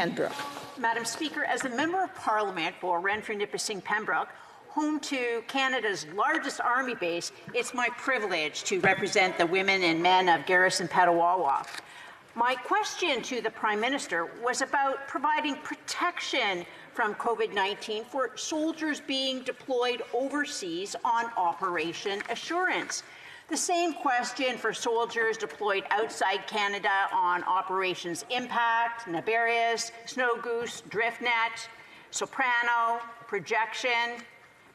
Pembroke. Madam Speaker, as a Member of Parliament for Renfrew-Nipissing-Pembroke, home to Canada's largest army base, it's my privilege to represent the women and men of Garrison Petawawa. My question to the Prime Minister was about providing protection from COVID-19 for soldiers being deployed overseas on Operation Assurance. The same question for soldiers deployed outside Canada on Operations Impact, Naberius, Snow Goose, Driftnet, Soprano, Projection,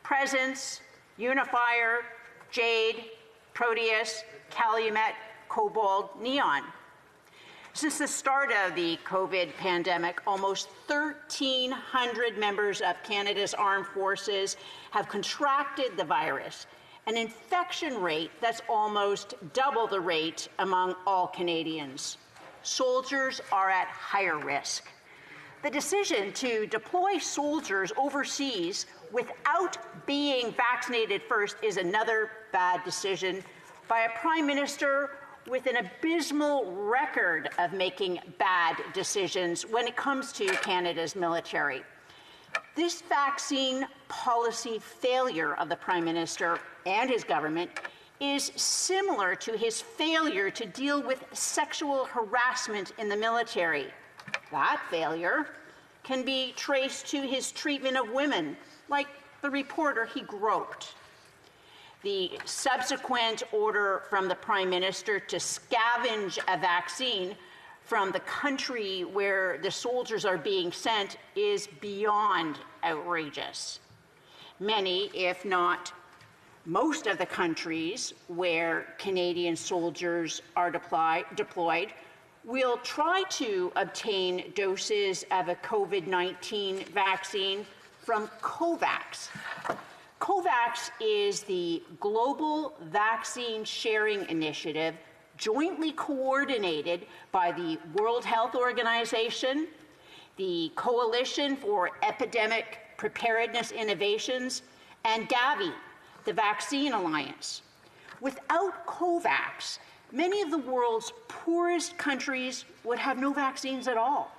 Presence, Unifier, Jade, Proteus, Calumet, Cobalt, Neon. Since the start of the COVID pandemic, almost 1,300 members of Canada's armed forces have contracted the virus, an infection rate that's almost double the rate among all Canadians. Soldiers are at higher risk. The decision to deploy soldiers overseas without being vaccinated first is another bad decision by a Prime Minister with an abysmal record of making bad decisions when it comes to Canada's military. This vaccine policy failure of the Prime Minister and his government is similar to his failure to deal with sexual harassment in the military. That failure can be traced to his treatment of women, like the reporter he groped. The subsequent order from the Prime Minister to scavenge a vaccine from the country where the soldiers are being sent is beyond outrageous. Many, if not most of the countries where Canadian soldiers are deployed will try to obtain doses of a COVID-19 vaccine from COVAX. COVAX is the global vaccine sharing initiative jointly coordinated by the World Health Organization, the Coalition for Epidemic Preparedness Innovations, and Gavi, the Vaccine Alliance. Without COVAX, many of the world's poorest countries would have no vaccines at all.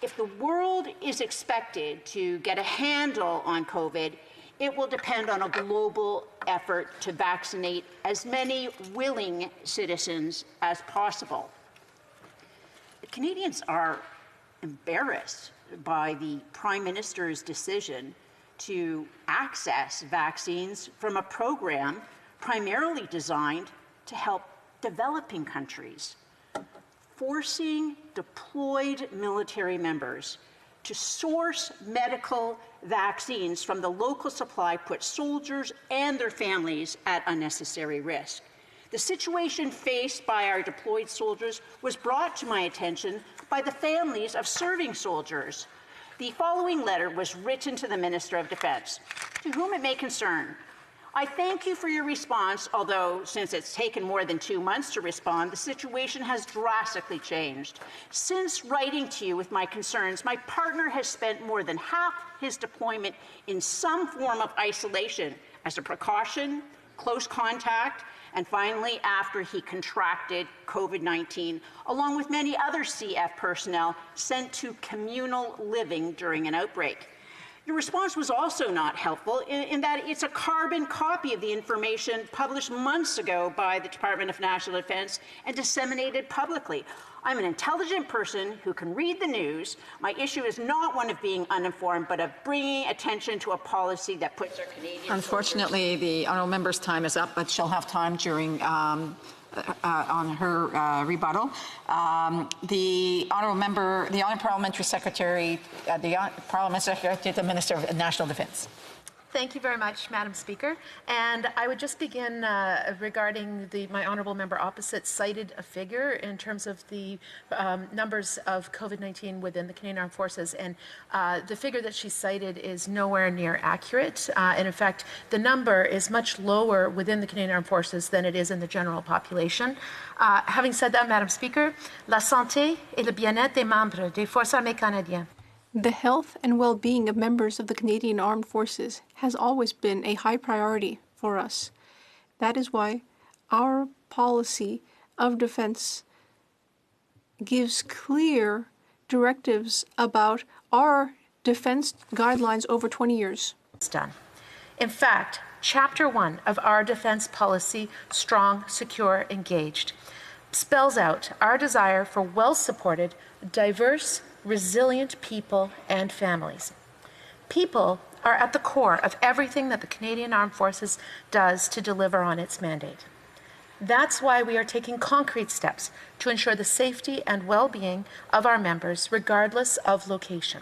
If the world is expected to get a handle on COVID, it will depend on a global effort to vaccinate as many willing citizens as possible. The Canadians are embarrassed by the Prime Minister's decision to access vaccines from a program primarily designed to help developing countries. Forcing deployed military members to source medical vaccines from the local supply puts soldiers and their families at unnecessary risk. The situation faced by our deployed soldiers was brought to my attention by the families of serving soldiers. The following letter was written to the Minister of Defence, to whom it may concern. I thank you for your response, although since it's taken more than 2 months to respond, the situation has drastically changed. Since writing to you with my concerns, my partner has spent more than half his deployment in some form of isolation as a precaution, close contact, and finally after he contracted COVID-19, along with many other CF personnel sent to communal living during an outbreak. Your response was also not helpful in that it's a carbon copy of the information published months ago by the Department of National Defence and disseminated publicly. I'm an intelligent person who can read the news. My issue is not one of being uninformed, but of bringing attention to a policy that puts our Canadians... Unfortunately, the honourable member's time is up, but she'll have time during on her rebuttal. The honourable member, the honourable parliamentary secretary, to the Minister of National Defence. Thank you very much, Madam Speaker. And I would just begin regarding my honourable member opposite cited a figure in terms of the numbers of COVID-19 within the Canadian Armed Forces, and the figure that she cited is nowhere near accurate. And in fact, the number is much lower within the Canadian Armed Forces than it is in the general population. Having said that, Madam Speaker, la santé et le bien-être des membres des Forces armées canadiennes. The health and well-being of members of the Canadian Armed Forces has always been a high priority for us. That is why our policy of defense gives clear directives about our defense guidelines over 20 years. It's done. In fact, Chapter 1 of our defense policy, Strong, Secure, Engaged, spells out our desire for well-supported, diverse, resilient people and families. People are at the core of everything that the Canadian Armed Forces does to deliver on its mandate. That's why we are taking concrete steps to ensure the safety and well-being of our members, regardless of location.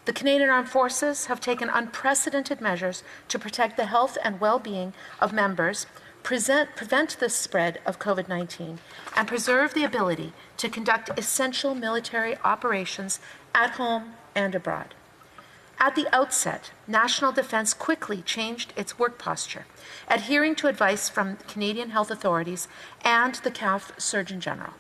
The Canadian Armed Forces have taken unprecedented measures to protect the health and well-being of members, prevent the spread of COVID-19, and preserve the ability to conduct essential military operations at home and abroad. At the outset, National Defence quickly changed its work posture, adhering to advice from Canadian health authorities and the CAF Surgeon General.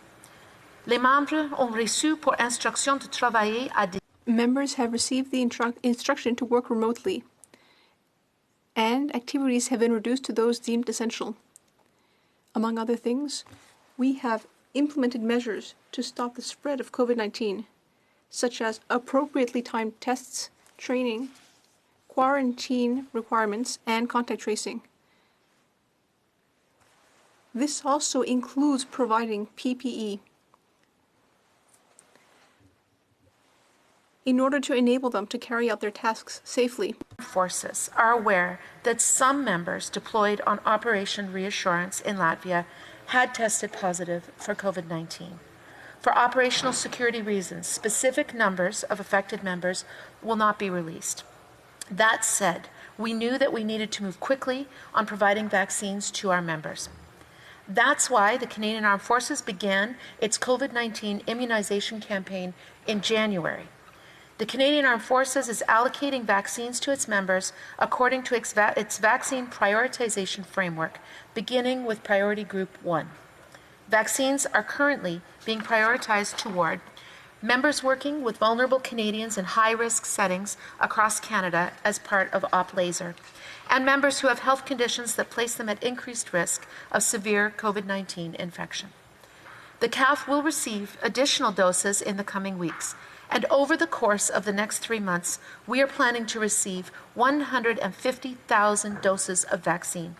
Les membres ont reçu pour instruction de travailler à des Members have received the instruction to work remotely, and activities have been reduced to those deemed essential. Among other things, we have implemented measures to stop the spread of COVID-19, such as appropriately timed tests, training, quarantine requirements, and contact tracing. This also includes providing PPE in order to enable them to carry out their tasks safely. Forces are aware that some members deployed on Operation Reassurance in Latvia had tested positive for COVID-19. For operational security reasons, specific numbers of affected members will not be released. That said, we knew that we needed to move quickly on providing vaccines to our members. That's why the Canadian Armed Forces began its COVID-19 immunization campaign in January. The Canadian Armed Forces is allocating vaccines to its members according to its vaccine prioritization framework, beginning with Priority Group 1. Vaccines are currently being prioritized toward members working with vulnerable Canadians in high-risk settings across Canada as part of Op Laser, and members who have health conditions that place them at increased risk of severe COVID-19 infection. The CAF will receive additional doses in the coming weeks, and over the course of the next 3 months, we are planning to receive 150,000 doses of vaccine.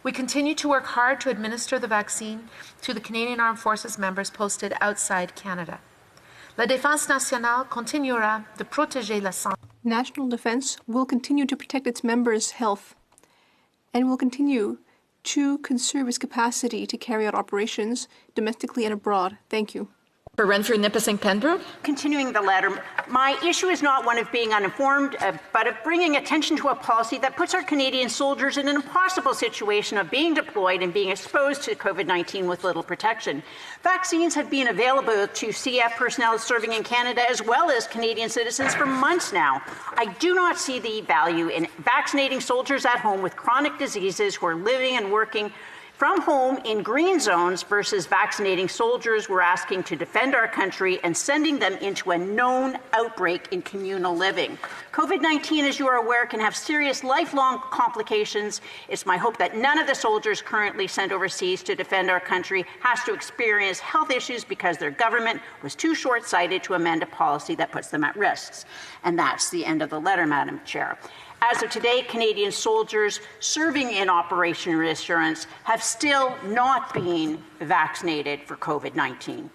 We continue to work hard to administer the vaccine to the Canadian Armed Forces members posted outside Canada. La Défense nationale continuera de protéger la santé. National Defence will continue to protect its members' health and will continue to conserve its capacity to carry out operations domestically and abroad. Thank you. For Renfrew-Nipissing-Pembroke? Continuing the letter, my issue is not one of being uninformed, but of bringing attention to a policy that puts our Canadian soldiers in an impossible situation of being deployed and being exposed to COVID-19 with little protection. Vaccines have been available to CF personnel serving in Canada as well as Canadian citizens for months now. I do not see the value in vaccinating soldiers at home with chronic diseases who are living and working from home in green zones versus vaccinating soldiers we're asking to defend our country and sending them into a known outbreak in communal living. COVID-19, as you are aware, can have serious lifelong complications. It's my hope that none of the soldiers currently sent overseas to defend our country has to experience health issues because their government was too short-sighted to amend a policy that puts them at risk. And that's the end of the letter, Madam Chair. As of today, Canadian soldiers serving in Operation Reassurance have still not been vaccinated for COVID-19.